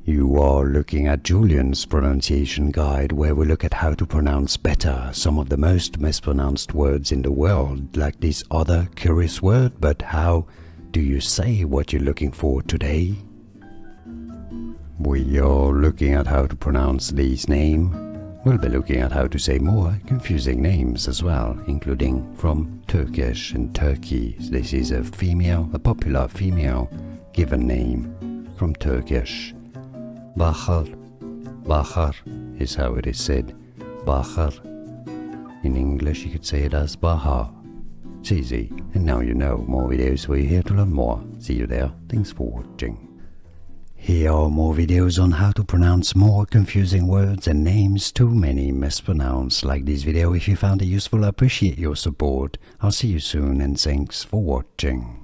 You are looking at Julian's pronunciation guide, where we look at how to pronounce better some of the most mispronounced words in the world, like this other curious word. But how do you say what you're looking for today? We are looking at how to pronounce this name. We'll be looking at how to say more confusing names as well, including from Turkish and Turkey. This is a popular female given name from Turkish. Bahar. Bahar is how it is said. Bahar. In English, you could say it as Bahar. It's easy, and now you know. More videos for you here to learn more. See you there. Thanks for watching. Here are more videos on how to pronounce more confusing words and names too many mispronounced. Like this video if you found it useful. I appreciate your support. I'll see you soon, and thanks for watching.